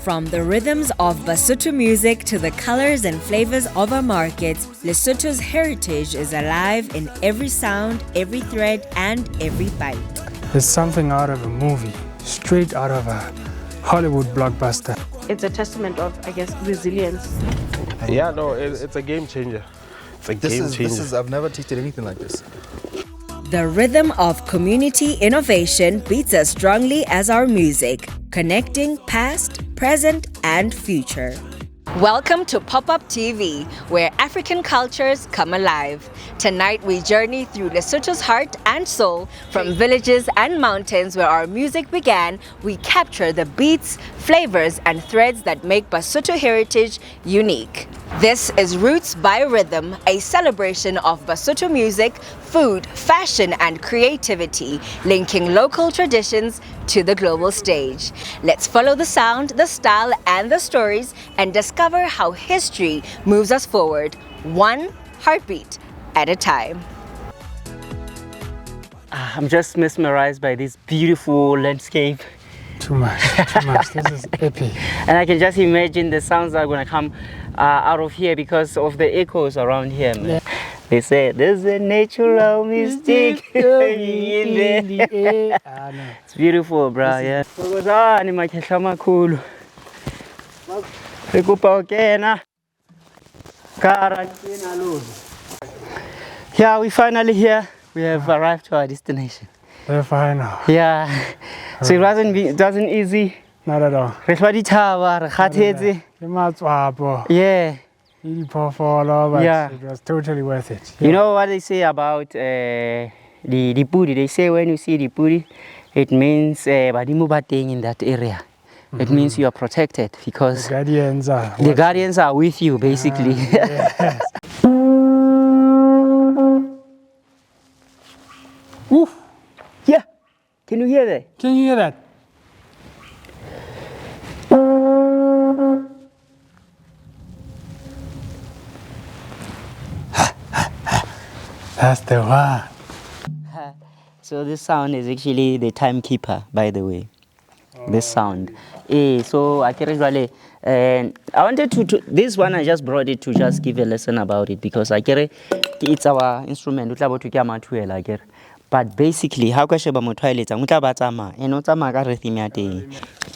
From the rhythms of Basotho music to the colors and flavors of our markets, Lesotho's heritage is alive in every sound, every thread, and every bite. It's something out of a movie, straight out of a Hollywood blockbuster. It's a testament of, I guess, resilience. Yeah, no, it's a game changer. It's a game changer. I've never tasted anything like this. The rhythm of community innovation beats as strongly as our music, connecting past, present, and future. Welcome to PopUp TV, where African cultures come alive. Tonight we journey through Lesotho's heart and soul. From villages and mountains where our music began, we capture the beats, flavors, and threads that make Basotho heritage unique. This is Roots by Rhythm, a celebration of Basotho music, food, fashion, and creativity, linking local traditions to the global stage. Let's follow the sound, the style, and the stories and discover how history moves us forward, one heartbeat at a time. I'm just mesmerized by this beautiful landscape. Too much, too much. This is epic. And I can just imagine the sounds that are going to come out of here because of the echoes around here, man. Yeah. They say there's a natural mystic in there. It's beautiful, bro. Yeah. Yeah, we finally here. We have arrived to our destination. We're fine now. Yeah. So it wasn't easy. Not at all. Yeah. Yeah. It was totally worth it. Yeah. You know what they say about the pudi? They say when you see the pudi, it means in that area. It means you are protected because the guardians are with you, basically. Yes. Woo. Yeah. Can you hear that? Can you hear that? That's the one. So this sound is actually the timekeeper, by the way. This sound. So I wanted to this one I just brought it to just give a lesson about it because it's our instrument. But basically, how can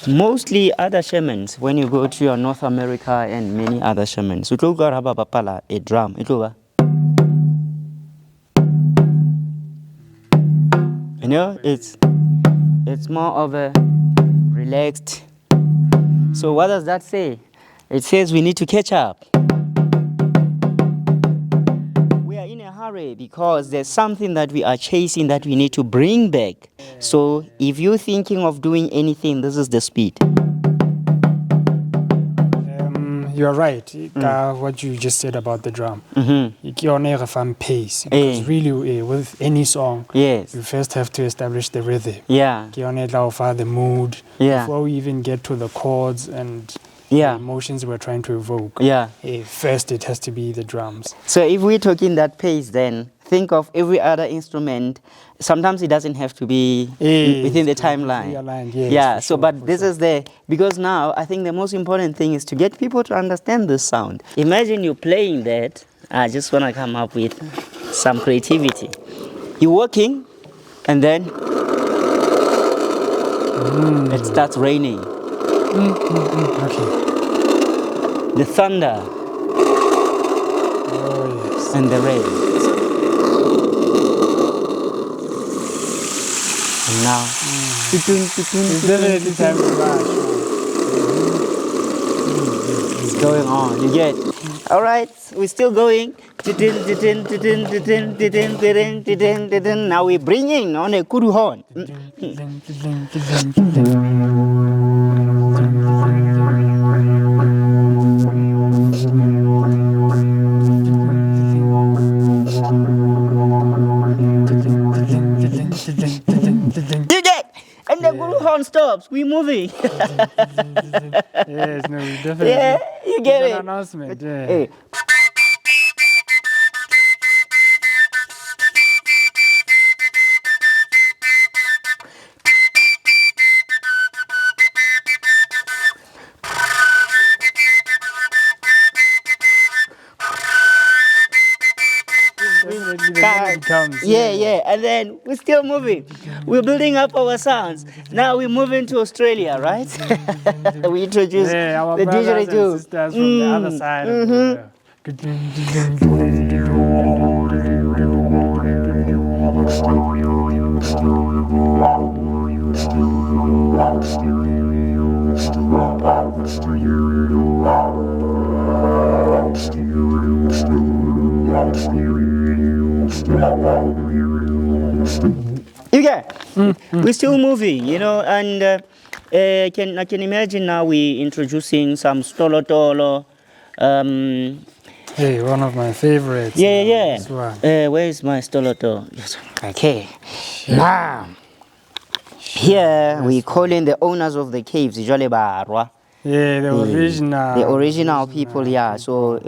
mostly other shamans, when you go to your North America and many other shamans, a drum. You know, it's more of a relaxed. So what does that say? It says we need to catch up. We are in a hurry because there's something that we are chasing that we need to bring back. So if you're thinking of doing anything, this is the speed. You're right. What you just said about the drum. You pace. Because really, with any song, yes, you first have to establish the rhythm. Yeah. The mood. Yeah. Before we even get to the chords and the emotions we're trying to evoke. Yeah. First, it has to be the drums. So if we're talking that pace, then think of every other instrument. Sometimes it doesn't have to be within the timeline. Yes, so but this is because now I think the most important thing is to get people to understand this sound. Imagine you playing that. I just want to come up with some creativity. You're working and then it starts raining. Okay. The thunder and the rain. And now, it's definitely time to rush. It's going on. You get? All right, we're still going. Now we're bringing on a kudu horn. You get? And the guru horn stops. We're moving. Yes, no, definitely. Yeah, you get it. Announcement. Yeah. Hey. comes. Yeah, and then we're still moving. We're building up our sounds. Now we're moving to Australia, right? We introduce Our the brothers didgeridoo. and sisters from the other side of the world. You get? We're still moving, you know, and I can imagine now we introducing some stolo. Hey, one of my favorites. Yeah. This one. Where is my stoloto? Okay. Now, here we calling the owners of the caves, Jole Barwa. Yeah, the original. The original people, yeah. So,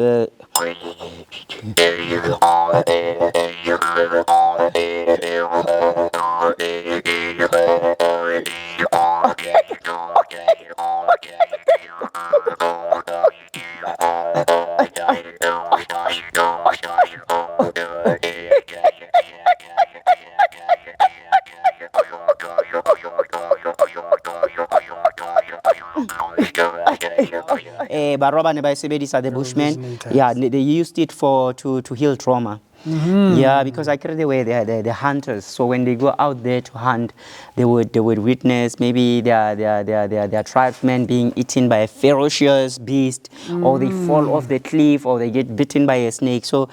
Baroba ne bayisebenzisa the Bushmen. originators. Yeah, they used it to heal trauma. Yeah, because I carry the way the hunters. So when they go out there to hunt, they would witness maybe their tribesmen being eaten by a ferocious beast, or they fall off the cliff, or they get bitten by a snake. So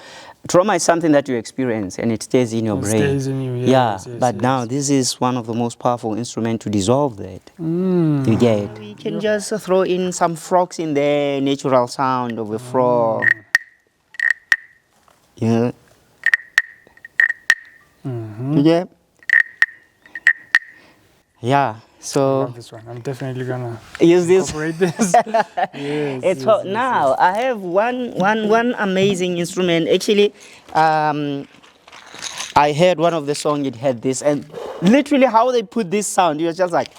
trauma is something that you experience and it stays in your brain. Stays in you, Yeah, yes, but yes. now this is one of the most powerful instruments to dissolve that. You get? We can just throw in some frogs in there, natural sound of a frog. Yeah. You get? Yeah. I So love this one. I'm definitely gonna use this. incorporate this. Yes. It's hot. Now I have one amazing instrument. Actually, I heard one of the song. It had this, and literally how they put this sound, you're just like,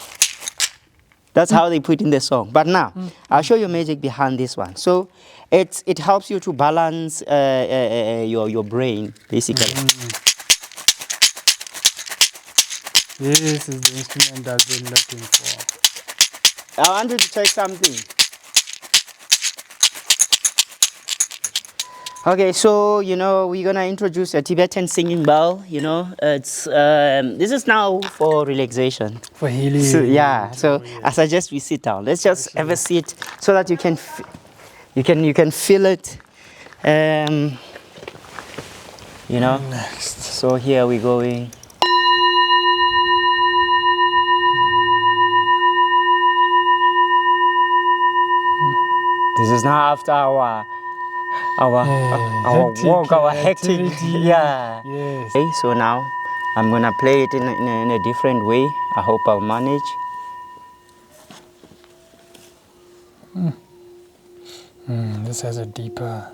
that's how they put in the song. But now I'll show you magic behind this one. So it helps you to balance your brain basically. This is the instrument I've been looking for. I wanted to check something. Okay, so we're gonna introduce a Tibetan singing bowl. It's this is now for relaxation. For healing. So, yeah. So I suggest we sit down. Let's just have a seat so that you can feel it. Next. So here we're going. This is now after our hectic walk, our hectic. activity. Yeah. Yes. Okay, so now I'm gonna play it in a different way. I hope I'll manage. This has a deeper.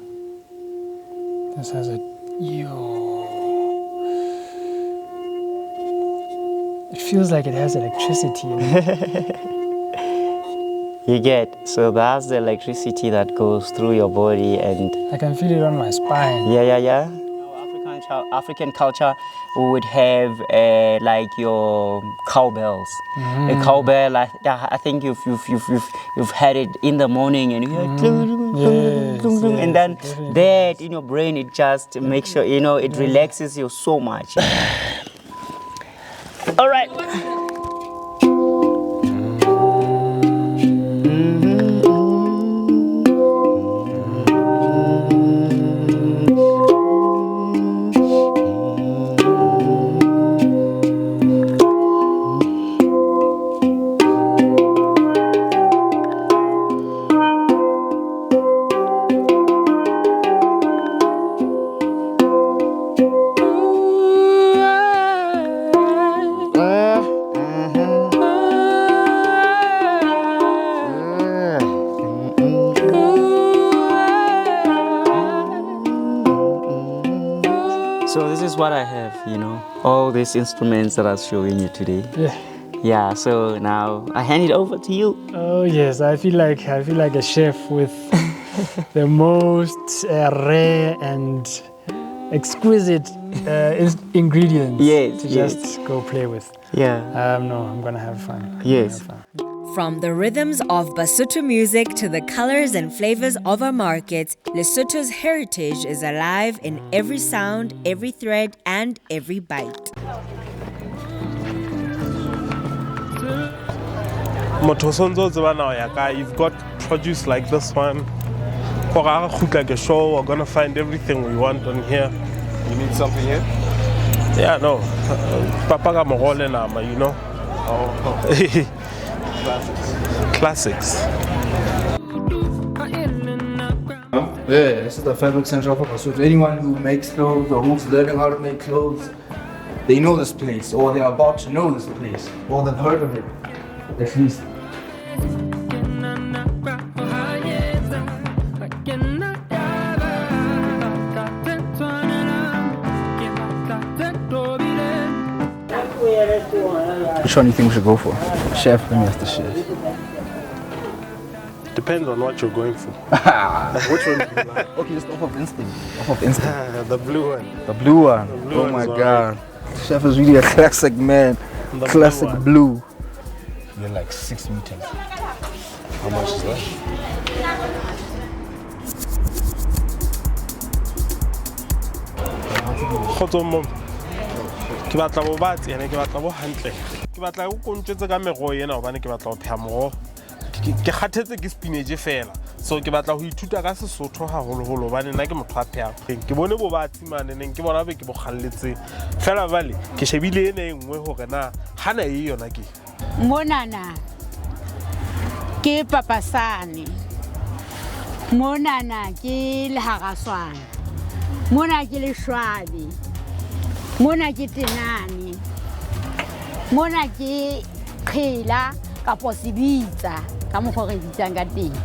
This has a. It feels like it has electricity in it. You get, so that's the electricity that goes through your body, and I can feel it on my spine. yeah. African culture, we would have like your cowbells. A cowbell, I think you've had it in the morning, and you hear Yes, and then definitely. that in your brain, it just makes sure it relaxes you so much. All right. So this is what I have, all these instruments that I was showing you today. Yeah, so now I hand it over to you. Oh yes, I feel like a chef with the most rare and exquisite ingredients to yes. just go play with. Yeah. No, I'm gonna have fun. Yes. From the rhythms of Basotho music to the colors and flavors of our markets, Lesotho's heritage is alive in every sound, every thread, and every bite. You've got produce like this one. Like a show, we're gonna find everything we want on here. You need something here? Yeah, no. Papaga Morole Nama, you know. Oh. Classics. Yeah, this is the fabric center of Basotho. Anyone who makes clothes or who's learning how to make clothes, they know this place, or they're about to know this place, or they've heard of it, at least. Which one do you think we should go for? Chef, let me ask the chef. Depends on what you're going for. Which one do you like? Okay, just off of instinct. Off of instinct. The blue one. The blue one. The blue oh my one's god. Chef is really a classic man. The Classic blue blue. You're like 6 meters. How much is that? Ke batla bo batsi ene ke batla bo hantle ke batla go kontshetse ka mego ena hobane ke batla go pheha moro ke kgathetse ke spinach fela so ke batla go ithuta ka Sesotho haholoholo hobane nna ke motho a phehang ke bone bo batsi maneneng ke bona be ke bo khalletse fela vale ke shebile ene engwe hore na hana e yona ke monana ke papasane monana ke lehagaswana mona ke leshwabi mona ke tenane mona ke khela ka posibitsa ka mokgo re bitsang ka teng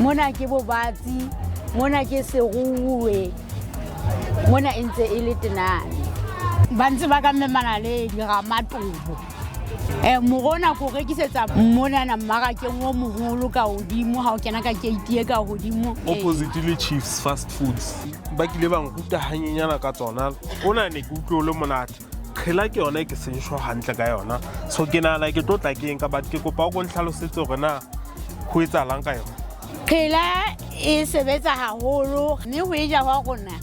mona ke bobatsi mona ke seruwe mona entse e le tenane ba ntse ba ka memana le diramatobo mogona ko rekisetsa mona na mmarakeng o moholo ka hodimo ha o kena ka gate ka hodimo opposite le Chiefs fast foods ba kile ba nkuta hanyenyana ka tsona ona ne ke utlwe le monate khela ke yona ke sensho hantle ka yona so ke na like ke tlotla ke eng ka bat ke kopa go ntlhalosetse gore na ho etsalang ka yona khela e sebetsa haholo mme ho e ja wa rona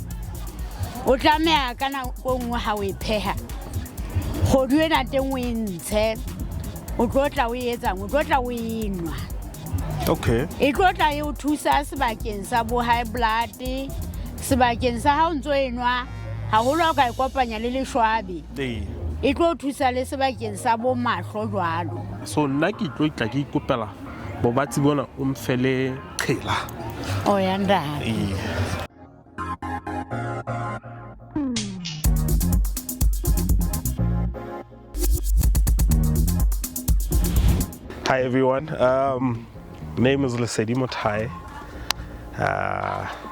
o tlamea kana go nngwe ha o e pheha go duena teng o ntshe o tlotla o etsa o tlotla o inwa okay e tlotla e o thusa sebakeng sa bo high blood sebakeng sa ha o ntso enwa haholo ka ikopanya le leshwabi e tlo thusa le sebakeng sa bo mahlo jwalo so nna ke tlotla ke ikopela bo batsi bona o mfele khela o ya nda Hi everyone, name is Lesedi Motai.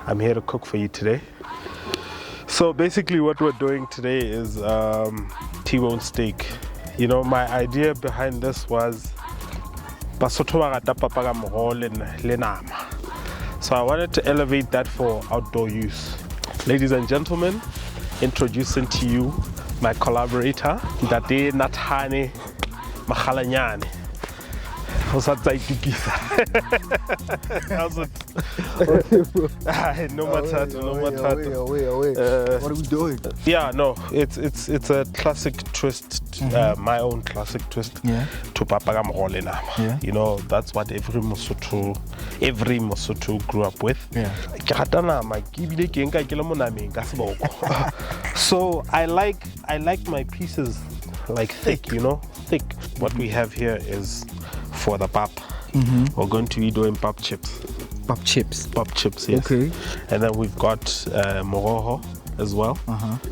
I'm here to cook for you today. So basically what we're doing today is T-bone steak. You know, my idea behind this was Basotho ba rata papaga moro le nama. So I wanted to elevate that for outdoor use. Ladies and gentlemen, introducing to you my collaborator, Ntate Nathane Makhalanyane. How's that no matter. What are we doing? Yeah, no, it's a classic twist, my own classic twist to papaga moro le nama. You know, that's what every Mosotho grew up with. So I like my pieces like thick, you know, thick. What we have here is for the pap. We're going to be doing pap chips. Pop chips. Pop chips, yes. Okay. And then we've got moroho as well.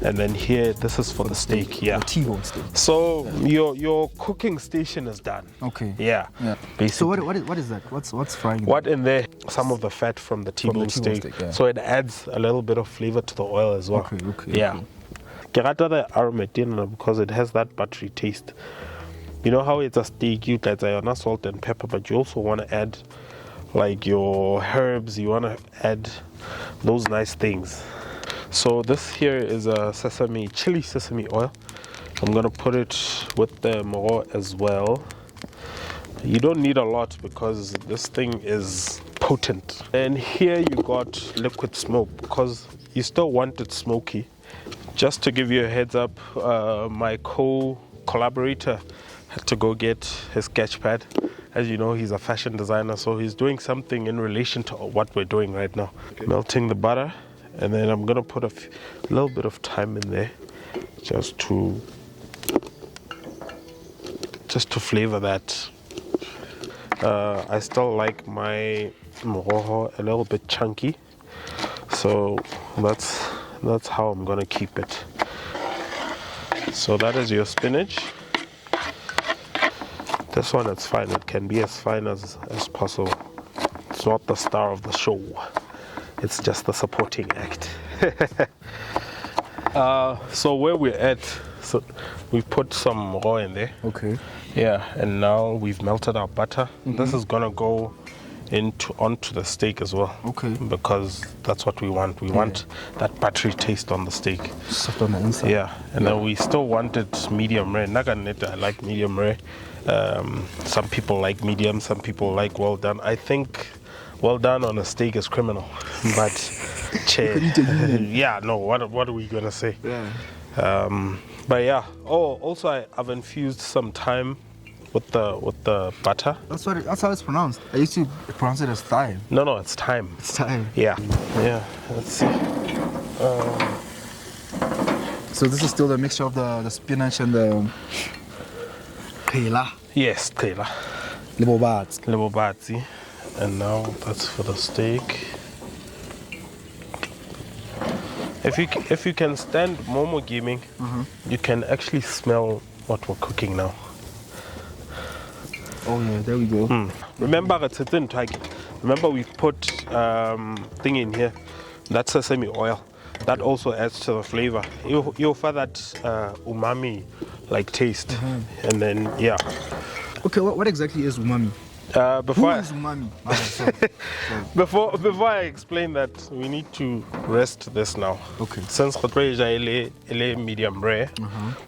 And then here, this is for the steak. Yeah. The T-bone steak. So your cooking station is done. Okay. Yeah. Basically. So what is that? What's frying? What in there? Some of the fat from the T-bone steak. So it adds a little bit of flavor to the oil as well. Okay. Yeah. Ke rata the aromatina because it has that buttery taste. You know how it's a steak, you got your salt and pepper, but you also want to add like your herbs, you want to add those nice things. So this here is a chili sesame oil. I'm gonna put it with the moro as well. You don't need a lot because this thing is potent. And here you got liquid smoke because you still want it smoky. Just to give you a heads up, my collaborator had to go get his sketch pad. As you know, he's a fashion designer, so he's doing something in relation to what we're doing right now. Okay. Melting the butter, and then I'm gonna put a little bit of thyme in there just to flavor that. I still like my moroho a little bit chunky, so that's how I'm gonna keep it. So that is your spinach. This one, it's fine. It can be as fine as possible. It's not the star of the show. It's just the supporting act. So where we're at, so we've put some raw in there. Okay. Yeah, and now we've melted our butter. This is gonna go onto the steak as well. Okay. Because that's what we want. We want that buttery taste on the steak. Soft on the inside. Yeah, and then we still want it medium rare. I like medium rare. Some people like medium, some people like well done. I think well done on a steak is criminal, but yeah, no. What are we gonna say? Yeah. But yeah. Oh, also I've infused some thyme with the butter. That's how it's pronounced. I used to pronounce it as thyme. No, it's thyme. It's thyme. Yeah. Let's see. So this is still the mixture of the spinach and the kela. Yes, kela. Lebobatsi. And now that's for the steak. If you can stand Momo Gaming, you can actually smell what we're cooking now. Oh yeah, there we go. Remember we put thing in here. That's sesame oil. That also adds to the flavor. You'll find that umami like taste. And then yeah. Okay, what exactly is umami? Before Who is umami? Before I explain that, we need to rest this now. Okay. Since ele medium rare,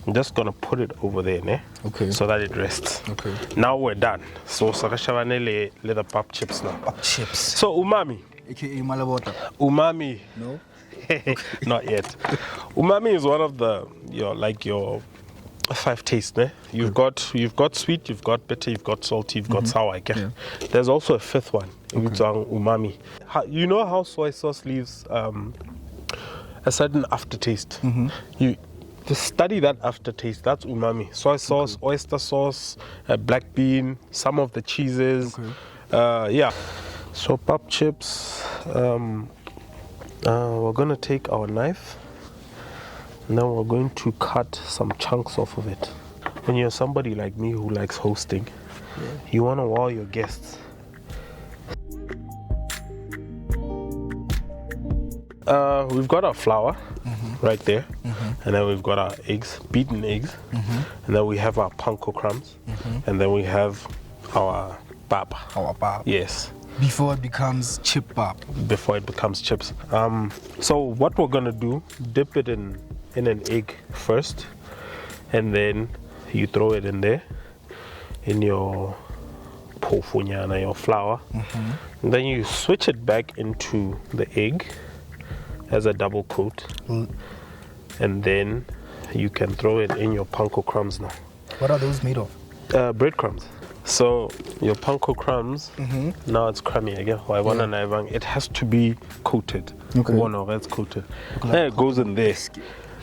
I'm just gonna put it over there, ne? Okay. So that it rests. Okay. Now we're done. So sakashavane the pop chips now. Pop chips. So umami. AKA malabota. Umami. No. Not yet. Umami is one of your 5 tastes, ne? You've got sweet, you've got bitter, you've got salty, you've got sour. Yeah. There's also a 5th one, which is umami. You know how soy sauce leaves a certain aftertaste? You just study that aftertaste. That's umami. Soy sauce, oyster sauce, black bean, some of the cheeses. Yeah. So pop chips. We're gonna take our knife. Now we're going to cut some chunks off of it. When you're somebody like me who likes hosting, you want to wow your guests. We've got our flour right there, and then we've got our eggs, beaten eggs, and then we have our panko crumbs, and then we have our bab. Our bab. Yes. Before it becomes chip bab. Before it becomes chips. So what we're gonna do, dip it in an egg first, and then you throw it in there in your pofunyana, your flour, and then you switch it back into the egg as a double coat, and then you can throw it in your panko crumbs now. What are those made of? Breadcrumbs. So your panko crumbs, now it's crummy again. It has to be coated. Okay. It's coated. Then it goes in there.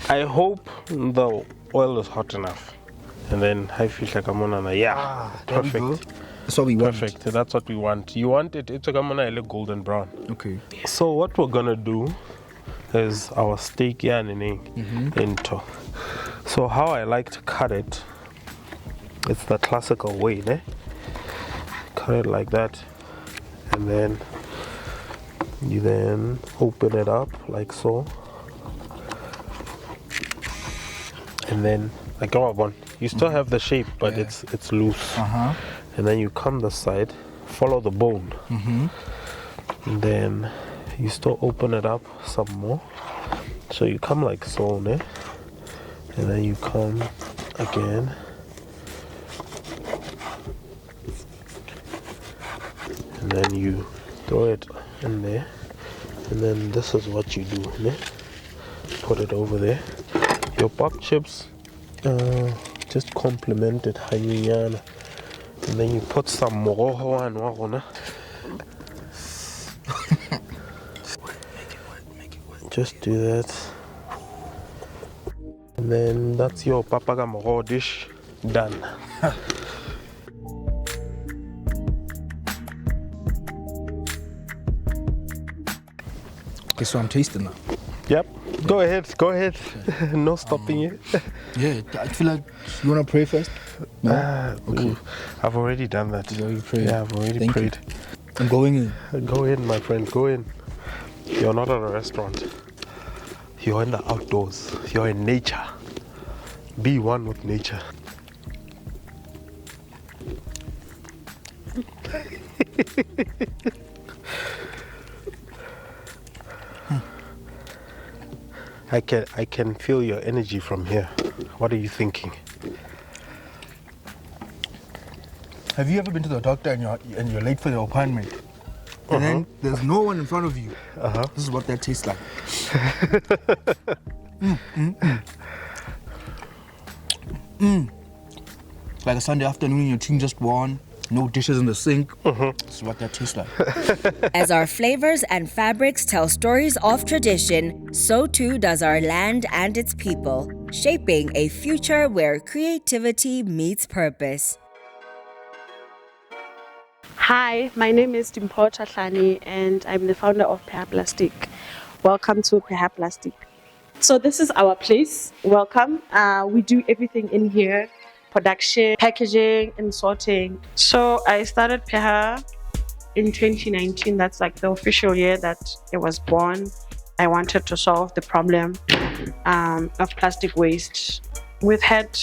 I hope the oil is hot enough. And then I feel like I'm on perfect. That's what we want. Perfect. That's what we want. You want it, it's like I'm on a golden brown. Okay. So what we're gonna do is our steak into. So how I like to cut it, it's the classical way, ne? Cut it like that, and then you then open it up like so, and then like you still have the shape, but it's loose. And then you come the side, follow the bone, and then you still open it up some more, So you come like so, ne? And then you come again. And then you throw it in there. And then this is what you do, ne? Put it over there. Your pop chips, just complement it, and then you put some moroho and wagona. Just do that. And then that's your papaga moro dish done. Okay, so I'm tasting now. Yep. Go ahead. No stopping you. Yeah, I feel like you wanna pray first? No? Okay. I've already done that. You already prayed? Yeah, I've already Thank prayed. you. I'm going in. Go in, my friend. Go in. You're not at a restaurant. You're in the outdoors. You're in nature. Be one with nature. I can feel your energy from here. What are you thinking? Have you ever been to the doctor and you're late for your appointment? And then there's no one in front of you. This is what that tastes like. Like a Sunday afternoon, your team just won. No dishes in the sink. This is what that tastes like. As our flavors and fabrics tell stories of tradition, so too does our land and its people, shaping a future where creativity meets purpose. Hi, my name is Dimpo Chatlani and I'm the founder of Plastic. Welcome to Plastic. So this is our place. Welcome. We do everything in here. Production, packaging, and sorting. So I started Peha in 2019. That's like the official year that it was born. I wanted to solve the problem of plastic waste. We've had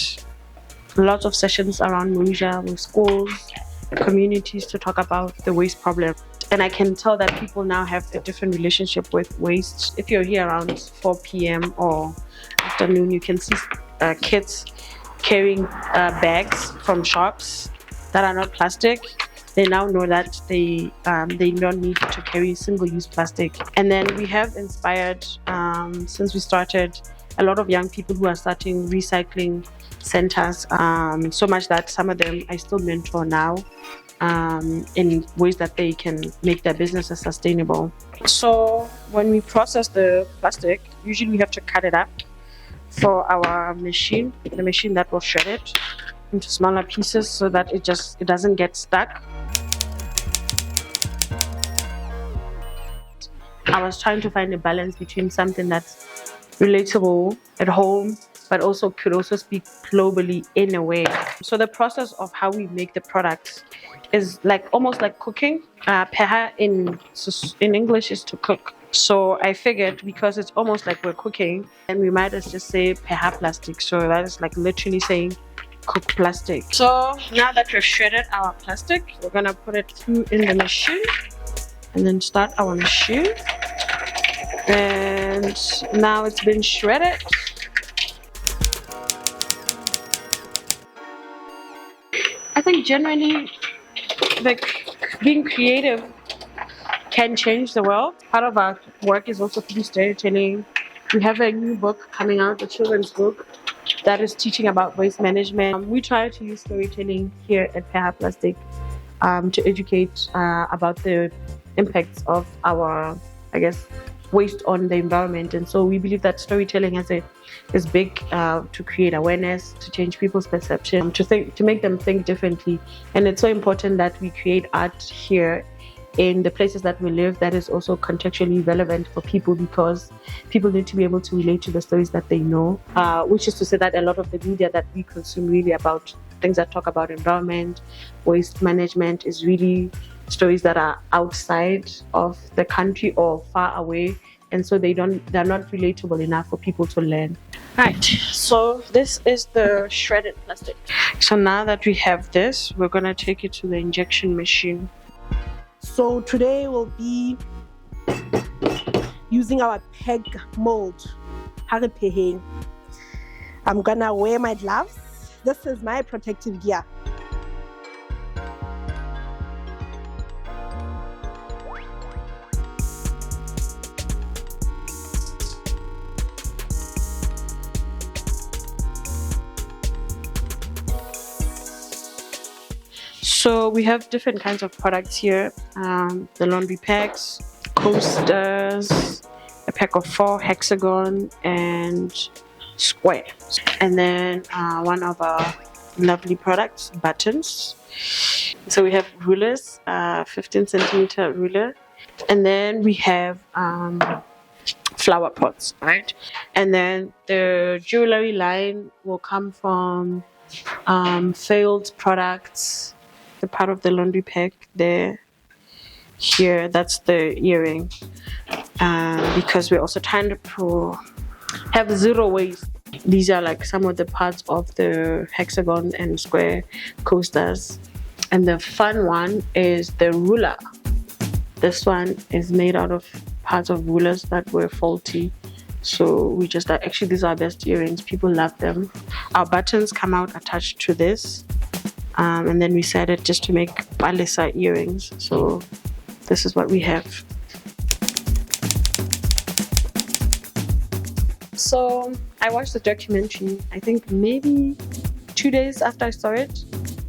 lots of sessions around Morija with schools, communities to talk about the waste problem. And I can tell that people now have a different relationship with waste. If you're here around 4 p.m. or afternoon, you can see kids carrying bags from shops that are not plastic. They now know that they don't need to carry single-use plastic. And then we have inspired, since we started, a lot of young people who are starting recycling centers, so much that some of them I still mentor now in ways that they can make their businesses sustainable. So when we process the plastic, usually we have to cut it up for our machine, the machine that will shred it into smaller pieces so that it doesn't get stuck. I was trying to find a balance between something that's relatable at home, but also could also speak globally in a way. So the process of how we make the products is like almost like cooking. Peha in English is to cook. So I figured because it's almost like we're cooking, and we might as just say Peha plastic. So that is like literally saying cook plastic. So now that we've shredded our plastic, we're gonna put it through in the machine and then start our machine. And now it's been shredded. I think generally, like being creative can change the world. Part of our work is also to do storytelling. We have a new book coming out, a children's book, that is teaching about waste management. We try to use storytelling here at Peha Plastic to educate about the impacts of our, waste on the environment. And so we believe that storytelling is big to create awareness, to change people's perception, to make them think differently. And it's so important that we create art here in the places that we live that is also contextually relevant for people, because people need to be able to relate to the stories that they know, which is to say that a lot of the media that we consume really about things that talk about environment, waste management is really stories that are outside of the country or far away, and so they're not relatable enough for people to learn. Right, so this is the shredded plastic. So now that we have this, we're gonna take it to the injection machine. So today we'll be using our peg mold. I'm gonna wear my gloves. This is my protective gear. So we have different kinds of products here. The laundry packs, coasters, a pack of 4, hexagon and square. And then one of our lovely products, buttons. So we have rulers, 15 centimeter ruler. And then we have flower pots, right? And then the jewelry line will come from failed products. The part of the laundry pack there, here, that's the earring, because we're also trying to have 0 waste. These are like some of the parts of the hexagon and square coasters. And the fun one is the ruler. This one is made out of parts of rulers that were faulty. So we just actually, these are our best earrings. People love them. Our buttons come out attached to this. And then we decided just to make palisa earrings. So this is what we have. So I watched the documentary, I think maybe 2 days after I saw it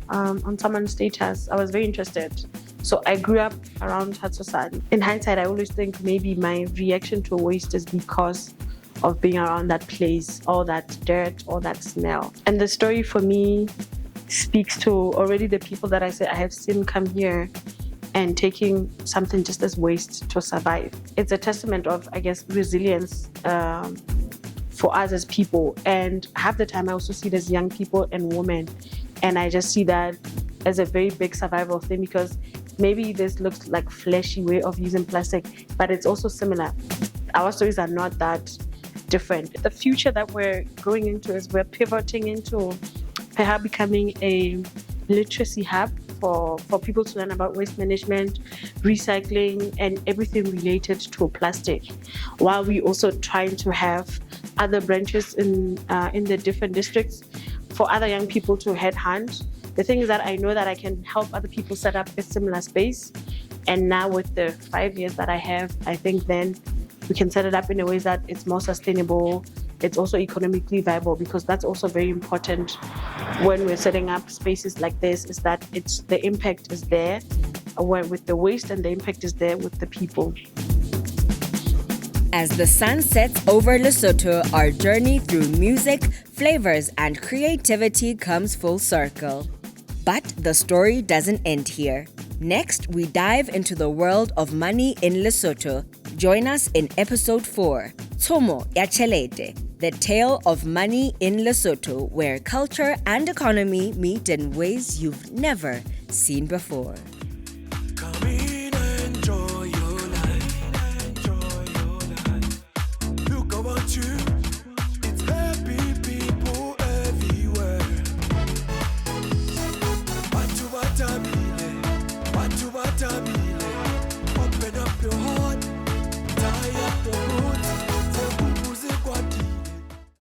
on someone's status. I was very interested. So I grew up around Hatsosani. In hindsight, I always think maybe my reaction to waste is because of being around that place, all that dirt, all that smell. And the story for me speaks to already the people that I say I have seen come here and taking something just as waste to survive. It's a testament of, I guess, resilience for us as people. And half the time I also see it as young people and women. And I just see that as a very big survival thing, because maybe this looks like flashy way of using plastic, but it's also similar. Our stories are not that different. The future that we're going into is we're pivoting into perhaps becoming a literacy hub for people to learn about waste management, recycling, and everything related to plastic, while we also trying to have other branches in the different districts for other young people to headhunt. The thing is that I know that I can help other people set up a similar space, and now with the 5 years that I have, I think then we can set it up in a way that it's more sustainable. It's also economically viable, because that's also very important when we're setting up spaces like this, is that it's the impact is there with the waste, and the impact is there with the people. As the sun sets over Lesotho, our journey through music, flavors, and creativity comes full circle. But the story doesn't end here. Next, we dive into the world of money in Lesotho. Join us in episode 4, Tsomo ya Tjhelete, the tale of money in Lesotho, where culture and economy meet in ways you've never seen before.